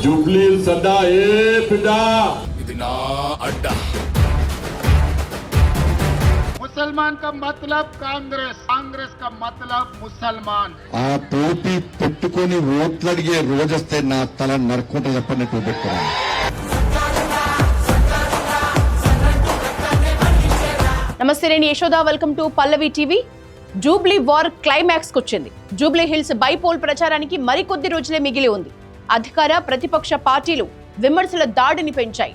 Jubilee సడ్డా ఏ బిడ్డా ఇది నా అడ్డా. मुसलमान का मतलब कांग्रेस, कांग्रेस का मतलब मुसलमान. ఆ టోపీ పెట్టుకొని ఓట్లు అడిగే రోజొస్తే నా తల నరుకుంటే చెప్పండి టోపీ పెట్టుకున్నాను. నమస్తే, నేను Yashoda. Welcome to Pallavi TV. Jubilee war climax కొచ్చింది. జూబ్లీ హిల్స్ బైపోల్ ప్రచారానికి మరికొద్ది రోజులే మిగిలి ఉంది. అధికార ప్రతిపక్ష పార్టీలు విమర్శల దాడిని పెంచాయి.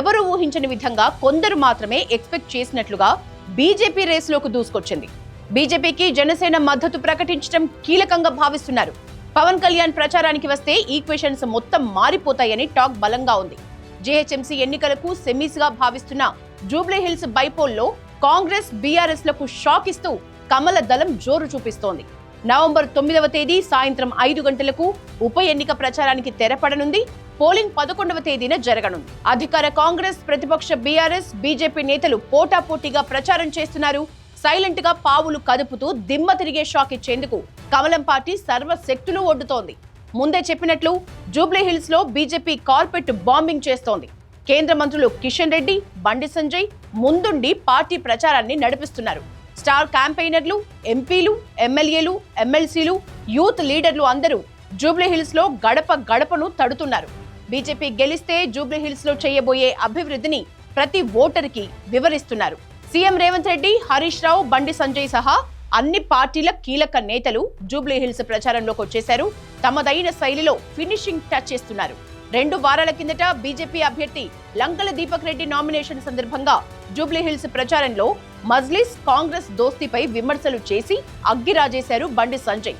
ఎవరూ ఊహించని విధంగా కొందరు మాత్రమే ఎక్స్పెక్ట్ చేసినట్లుగా బీజేపీ రేసులోకి దూసుకొచ్చింది. బీజేపీకి జనసేన మద్దతు ప్రకటించడం కీలకంగా భావిస్తున్నారు. పవన్ కళ్యాణ్ ప్రచారానికి వస్తే ఈక్వేషన్స్ మొత్తం మారిపోతాయని టాక్ బలంగా ఉంది. జీహెచ్ఎంసీ ఎన్నికలకు సెమీస్ గా భావిస్తున్న జూబ్లీ హిల్స్ బైపోల్లో కాంగ్రెస్ బీఆర్ఎస్ లకు షాక్ ఇస్తూ కమల దళం జోరు చూపిస్తోంది. నవంబర్ 9వ తేదీ సాయంత్రం 5 గంటలకు ఉప ఎన్నిక ప్రచారానికి తెరపడనుంది. పోలింగ్ 11వ తేదీన జరగనుంది. అధికార కాంగ్రెస్, ప్రతిపక్ష బీఆర్ఎస్, బీజేపీ నేతలు పోటాపోటీగా ప్రచారం చేస్తున్నారు. సైలెంట్ గా పావులు కదుపుతూ దిమ్మ తిరిగే షాక్ ఇచ్చేందుకు కమలం పార్టీ సర్వశక్తులు ఒడ్డుతోంది. ముందే చెప్పినట్లు జూబ్లీ హిల్స్ లో బీజేపీ కార్పెట్ బాంబింగ్ చేస్తోంది. కేంద్ర మంత్రులు కిషన్ రెడ్డి, బండి సంజయ్ ముందుండి పార్టీ ప్రచారాన్ని నడిపిస్తున్నారు. స్టార్ క్యాంపెయినర్లు, ఎంపీలు, ఎమ్మెల్యేలు, ఎమ్మెల్సీలు, యూత్ లీడర్లు అందరూ జూబ్లీ హిల్స్ లో గడప గడపను తడుతున్నారు. బీజేపీ గెలిస్తే జూబ్లీ హిల్స్ లో చేయబోయే అభివృద్ధిని ప్రతి ఓటర్కి వివరిస్తున్నారు. సీఎం రేవంత్ రెడ్డి, హరీష్ రావు, బండి సంజయ్ సహా అన్ని పార్టీల కీలక నేతలు జూబ్లీ హిల్స్ ప్రచారంలోకి వచ్చేశారు. తమదైన శైలిలో ఫినిషింగ్ టచ్ చేస్తున్నారు. 2 వారాల కిందట బీజేపీ అభ్యర్థి లంకల దీపక్ రెడ్డి నామినేషన్ సందర్భంగా జూబ్లీ హిల్స్ ప్రచారంలో మజ్లిస్, కాంగ్రెస్ దోస్తీపై విమర్శలు చేసి అగ్గిరాజేశారు బండి సంజయ్.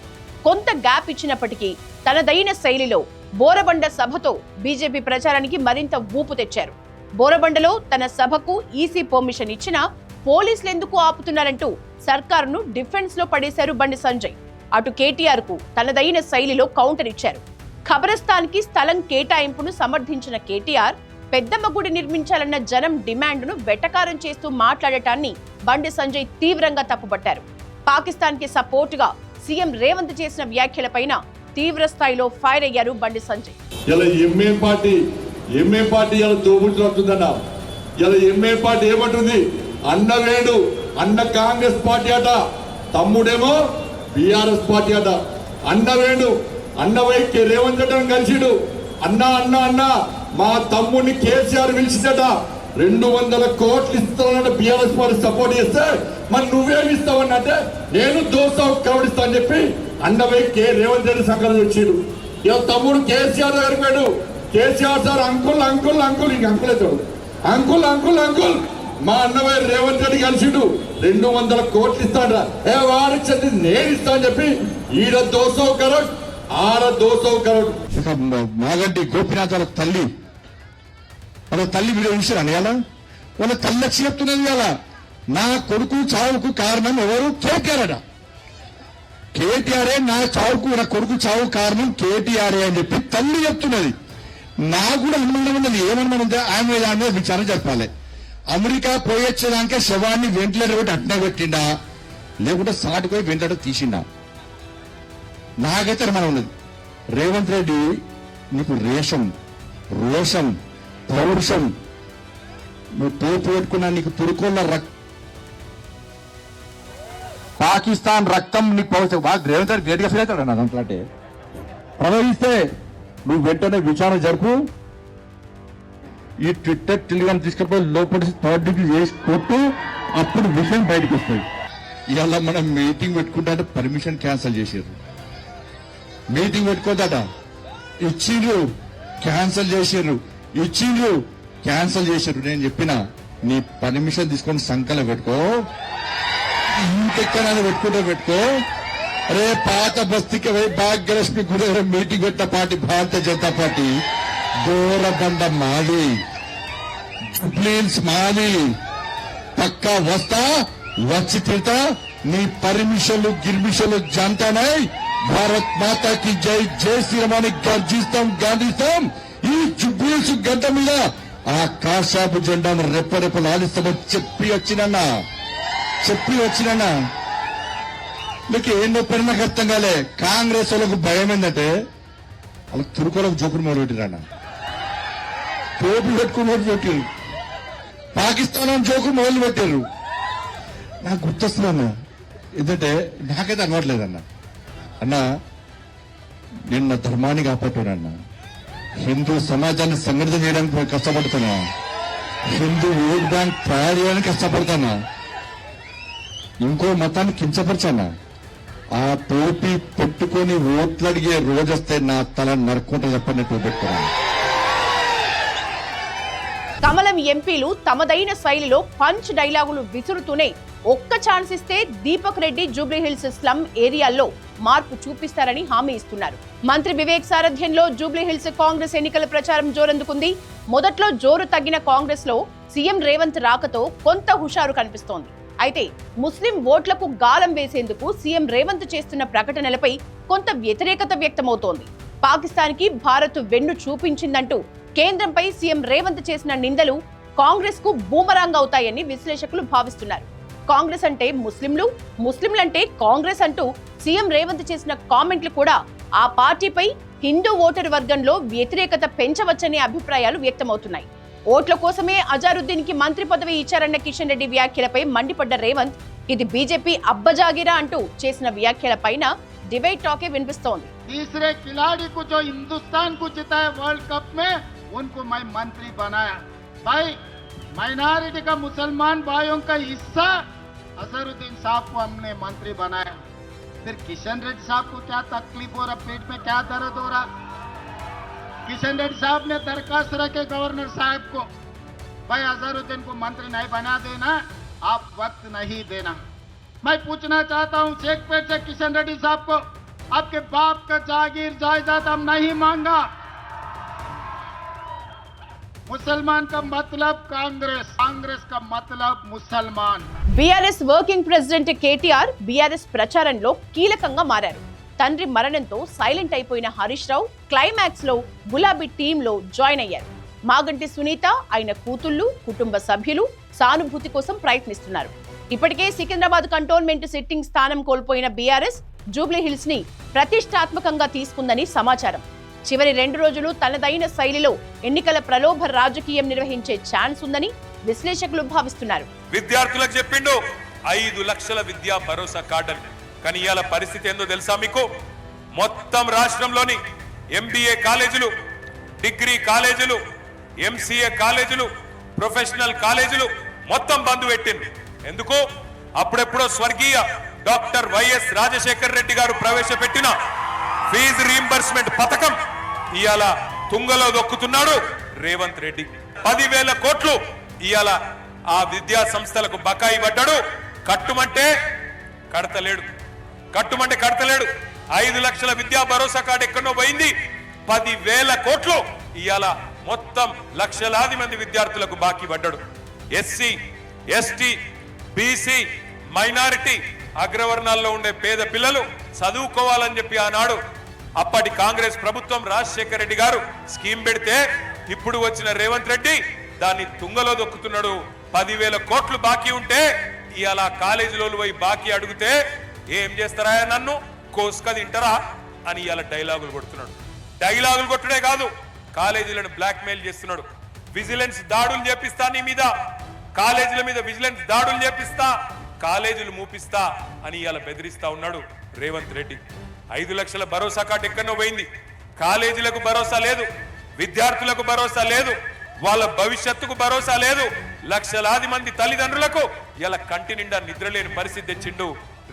కొంత గ్యాప్ ఇచ్చినప్పటికీ తనదైన శైలిలో బోరబండ సభతో బీజేపీ ప్రచారానికి మరింత ఊపు తెచ్చారు. బోరబండలో తన సభకు ఈసీ పర్మిషన్ ఇచ్చినా పోలీసులు ఎందుకు ఆపుతున్నారంటూ సర్కారును డిఫెన్స్ లో పడేశారు బండి సంజయ్. అటు కేటీఆర్ కు తనదైన శైలిలో కౌంటర్ ఇచ్చారు. ఖబరస్థాన్ కి స్థలం కేటాయింపును సమర్థించిన కేటీఆర్ పెద్దమ్మ గుడి నిర్మించాలన్న జనం డిమాండ్ను వెటకారం చేస్తూ మాట్లాడటాన్ని బండి సంజయ్ తీవ్రంగా తప్పుపట్టారు. పాకిస్తాన్ కి సపోర్టుగా సీఎం రేవంత్ చేసిన వ్యాఖ్యలపైన తీవ్ర స్థాయిలో ఫైర్ అయ్యారు బండి సంజయ్. ఇలా ఎంఏ పార్టీ ఇలా తోబుట్టుతుందన్న. ఇలా ఎంఏ పార్టీ ఏమంటుంది? అన్న వేడు అన్న కాంగ్రెస్ పార్టీ అట, తమ్ముడేమో బీఆర్ఎస్ పార్టీ అట. అన్న వేడు అన్న వైకి రేవంత్ రెడ్డి కలిసిడు. అన్న అన్న అన్న మా తమ్ముడిని కేసీఆర్ పిలిచిందట. 200 కోట్లు ఇస్తానన్న బీఆర్ఎస్ పార్టీ సపోర్ట్ చేస్తే మరి నువ్వేమి ఇస్తావన్నంటే నేను దోశ కవడిస్తా అని చెప్పి అన్న వైకి రేవంత్ రెడ్డి సంకలనం వచ్చిడు. ఇక తమ్ముడు కేసీఆర్ దగ్గరికి పోయాడు. KCR sir uncle uncle uncle ఇంక అంకుల్ అవుతాడు. అంకుల్ అంకుల్ అంకుల్ మా అన్నవై రేవంత్ రెడ్డి కలిసిడు. 200 కోట్లు ఇస్తాడ. వాడిచ్చింది నేను ఇస్తా అని చెప్పి ఈడ దోశ కరోడ్, ఆడ దోశ కరోడ్. మాగంటి గోపినాథ్ వాళ్ళ తల్లి వీడియో చూసారా? ఇలా వాళ్ళ తల్లి వచ్చి చెప్తున్నది కదా, నా కొడుకు చావుకు కారణం ఎవరు? కేటీఆర్ అట. కేటీఆర్ఏ నా చావుకు, నా కొడుకు చావు కారణం కేటీఆర్ఏ అని చెప్పి తల్లి చెప్తున్నది. నాకు కూడా అనుమానం ఉన్నది. ఏమనుమానంటే ఆమె మీద విచారణ చెప్పాలి. అమెరికా పోయొచ్చేదానికే శవాన్ని వెంటిలేటర్ పెట్టి అట్నే పెట్టిండా, లేకుంటే సాటుకు పోయి వెంటిలేటర్ తీసిండా? నాకైతే అనుమానం ఉన్నది. రేవంత్ రెడ్డి నీకు రోషం, పౌరుషం, నువ్వు తోపు పెట్టుకున్నా నీకు తురుకున్న పాకిస్తాన్ రక్తం నీకు పౌరుషం. రేవంత్ రెడ్డి గ్రేట్గా ఫీల్ అవుతాడు. నా దాంట్లో అంటే ప్రవహిస్తే నువ్వు వెంటనే విచారణ జరుపు. ఈ ట్విట్టర్, టెలిగ్రామ్ తీసుకపోయి లోపలి 3rd డిగ్రీ చేసి కొట్టు, అప్పుడు విషయం బయటకు వస్తుంది. ఇవాళ మనం మీటింగ్ పెట్టుకుంటే పర్మిషన్ క్యాన్సిల్ చేసారు. మీటింగ్ పెట్టుకోదట, ఇచ్చిండ్రు క్యాన్సిల్ చేసారు, ఇచ్చిండ్రు క్యాన్సిల్ చేశారు. నేను చెప్పిన నీ పర్మిషన్ తీసుకొని సంకలం పెట్టుకో, ఇంకెక్కడైనా పెట్టుకో. అరే పాత బస్తీకి పోయి భాగ్యలక్ష్మి గుడి దగ్గర మీటింగ్ పెట్టిన పార్టీ భారతీయ జనతా పార్టీ. బోరబండ మాది, జూబ్లీహిల్స్ మాది. పక్కా వస్తా, వచ్చి తింటా. నీ పర్మిషన్లు గిర్మిషన్లు జంటనై భారత్ మాతాకి జై, జై శ్రీరామాని గర్జిస్తాం, గాంధిస్తాం. ఈ జూబ్లీహిల్స్ గడ్డ మీద ఆ కాషాపు జెండాను రెప్పరెప్పలు ఆలిస్తామని చెప్పి వచ్చినా మీకు ఏం నొప్పని నాకు అర్థం కాలే. కాంగ్రెస్ వాళ్ళకు భయం ఏంటంటే అలా తురుకోలకు జోకులు మొదలుపెట్టిరన్న, టోపీ పెట్టుకుని మొదలుపెట్టారు, పాకిస్తాన్ అని జోకులు మొదలు పెట్టారు. నాకు గుర్తొస్తున్నా, ఎందుకంటే నాకైతే అనవట్లేదన్న. అన్న, నేను నా ధర్మాన్ని కాపాడుతున్నా, హిందూ సమాజాన్ని సంఘటితం చేయడానికి కష్టపడుతున్నా, హిందూ ఓట్ బ్యాంక్ తయారు చేయడానికి కష్టపడుతున్నా, ఇంకో మతాన్ని కించపరచానా. ఆ టోపీ పెట్టుకొని ఓట్లు అడిగే రోజు వస్తే నా తల నరుక్కుంటా చెప్పండి టోపీ పెట్టుకున్నాను. కమలం ఎంపీలు తమదైన శైలిలో పంచ్ డైలాగులు విసురుతూనే ఒక్క ఛాన్స్ ఇస్తే దీపక్ రెడ్డి జూబ్లీహిల్స్ స్లమ్ ఏరియాల్లో మార్పు చూపిస్తారని హామీ ఇస్తున్నారు. మంత్రి వివేక్ సారథ్యంలో జూబ్లీహిల్స్ కాంగ్రెస్ ఎన్నికల ప్రచారం జోరందుకుంది. మొదట్లో జోరు తగ్గిన కాంగ్రెస్ లో సీఎం రేవంత్ రాకతో కొంత హుషారు కనిపిస్తోంది. అయితే ముస్లిం ఓట్లకు గాలం వేసేందుకు సీఎం రేవంత్ చేస్తున్న ప్రకటనలపై కొంత వ్యతిరేకత వ్యక్తమవుతోంది. పాకిస్తాన్కి భారత్ వెన్ను చూపించిందంటూ కేంద్రంపై సీఎం రేవంత్ చేసిన నిందలు కాంగ్రెస్ కు బూమరాంగ్ అవుతాయని విశ్లేషకులు భావిస్తున్నారు. కాంగ్రెస్ అంటే ముస్లింలు, ముస్లింలంటే కాంగ్రెస్ అంటూ సీఎం రేవంత్ చేసిన కామెంట్లు కూడా ఆ పార్టీపై హిందూ ఓటరు వర్గంలో వ్యతిరేకత పెంచవచ్చనే అభిప్రాయాలు వ్యక్తమవుతున్నాయి. ఓట్ల కోసమే అజారుద్దీన్ కి మంత్రి పదవి ఇచ్చారన్న కిషన్ రెడ్డి వ్యాఖ్యలపై మండిపడ్డ రేవంత్ ఇది బీజేపీ అబ్బజాగిరా అంటూ చేసిన వ్యాఖ్యలపైన డిబేట్ టాకే వినిపిస్తోంది. तीसरे खिलाड़ी को जो हिंदुस्तान को जिताया वर्ल्ड कप में, उनको मैं मंत्री बनाया। भाई, माइनॉरिटी का मुसलमान भाइयों का हिस्सा अजहरुद्दीन साहब को हमने मंत्री बनाया। फिर किशन रेड्डी साहब को क्या तकलीफ हो रहा, पेट में क्या दर्द हो रहा? किशन रेड्डी साहब ने दरखास्त रखे गवर्नर साहब को, भाई अजहरुद्दीन को मंत्री नहीं बना देना, आप वक्त नहीं देना। मैं पूछना चाहता हूं शेखपेट से किशन रेड्डी साहब को, आपके बाप का जागीर जायदाद हम नहीं मांगा। मुसलमान का मतलब कांग्रेस, कांग्रेस का मतलब मुसलमान। BRS working president KTR BRS ప్రచారంలో కీలకంగా మారారు. తండ్రి మరణంతో సైలెంట్ అయిపోయిన హరీష్ రావు క్లైమాక్స్ లో గులాబీ టీంలో జాయిన్ అయ్యారు. మాగంటి సునీత, ఆయన కూతుళ్లు, కుటుంబ సభ్యులు సానుభూతి కోసం ప్రయత్నిస్తున్నారు. ఇప్పటికే సికింద్రాబాద్ కంటోన్మెంట్ సిట్టింగ్ స్థానం కోల్పోయిన బీఆర్ఎస్ జూబ్లీహిల్స్ ని ప్రతిష్టాత్మకంగా తీసుకుందని సమాచారం. చివరి 2 రోజులు తనదైన శైలిలో ఎన్నికల ప్రలోభ రాజకీయం నిర్వహించే ఛాన్స్ ఉందని విశ్లేషకులు భావిస్తున్నారు. విద్యార్థులకు చెప్పిండు 5 లక్షల విద్యా భరోసా కార్డు. కానీ ఇవాళ పరిస్థితి ఏందో తెలుసా మీకు? మొత్తం రాష్ట్రంలోని ఎంబీఏ కాలేజీలు, డిగ్రీ కాలేజీలు, ఎంసీఏ కాలేజీలు, ప్రొఫెషనల్ కాలేజీలు మొత్తం బంద్ పెట్టింది. ఎందుకు? అప్పుడెప్పుడో స్వర్గీయ డాక్టర్ వైఎస్ రాజశేఖర్ రెడ్డి గారు ప్రవేశపెట్టిన ఫీజు రీయింబర్స్మెంట్ పథకం ఇవాళ తుంగలో దొక్కుతున్నాడు రేవంత్ రెడ్డి. 10,000 కోట్లు ఇవాళ ఆ విద్యా సంస్థలకు బకాయి పడ్డాడు. కట్టుమంటే కడతలేడు, కట్టుమంటే కడతలేడు. 5 లక్షల విద్యా భరోసా కార్డు ఎక్కడో పోయింది. 10,000 కోట్లు ఇవాళ మొత్తం లక్షలాది మంది విద్యార్థులకు బాకీ పడ్డాడు. ఎస్సీ, ఎస్టీ, బీసీ, మైనారిటీ, అగ్రవర్ణాల్లో ఉండే పేద పిల్లలు చదువుకోవాలని చెప్పి ఆనాడు అప్పటి కాంగ్రెస్ ప్రభుత్వం రాజశేఖర రెడ్డి గారు స్కీమ్ పెడితే ఇప్పుడు వచ్చిన రేవంత్ రెడ్డి దాన్ని తుంగలో దొక్కుతున్నాడు. 10,000 కోట్లు బాకీ ఉంటే ఇవాళ కాలేజీలో పోయి బాకీ అడిగితే ఏం చేస్తారా, నన్ను కోసుక తింటారా అని ఇవాళ డైలాగులు కొడుతున్నాడు. డైలాగులు కొట్టుడే కాదు, కాలేజీలను బ్లాక్ మెయిల్ చేస్తున్నాడు. విజిలెన్స్ దాడులు చేపిస్తా, నీ మీద కాలేజీల మీద విజిలెన్స్ దాడులు చేపిస్తా, కాలేజీలు మూపిస్తా అని ఇవాళ బెదిరిస్తా ఉన్నాడు రేవంత్ రెడ్డి. 5 లక్షల భరోసా కార్డు ఎక్కడో పోయింది. కాలేజీలకు భరోసా లేదు, విద్యార్థులకు భరోసా లేదు, వాళ్ళ భవిష్యత్తుకు భరోసా లేదు. లక్షలాది మంది తల్లిదండ్రులకు ఇలా కంటి నిండా నిద్రలేని పరిస్థితి తెచ్చిండు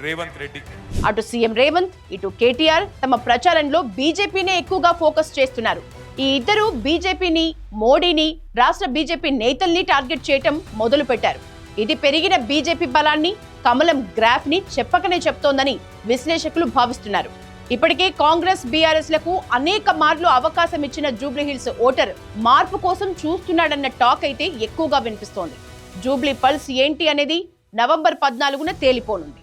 రేవంత్ రెడ్డి. అటు సీఎం రేవంత్, ఇటు కేటీఆర్ తమ ప్రచారంలో బీజేపీనే ఎక్కువగా ఫోకస్ చేస్తున్నారు. ఈ ఇద్దరు బీజేపీని, మోడీని, రాష్ట్ర బీజేపీ నేతల్ని టార్గెట్ చేయటం మొదలు పెట్టారు. ఇది పెరిగిన బీజేపీ బలాన్ని, కమలం గ్రాఫ్ ని చెప్పకనే చెప్తోందని విశ్లేషకులు భావిస్తున్నారు. ఇప్పటికే కాంగ్రెస్, బీఆర్ఎస్ లకు అనేక మార్లు అవకాశం ఇచ్చిన జూబ్లీహిల్స్ ఓటర్ మార్పు కోసం చూస్తున్నాడన్న టాక్ అయితే ఎక్కువగా వినిపిస్తోంది. జూబ్లీ పల్స్ ఏంటి అనేది నవంబర్ 14న తేలిపోనుంది.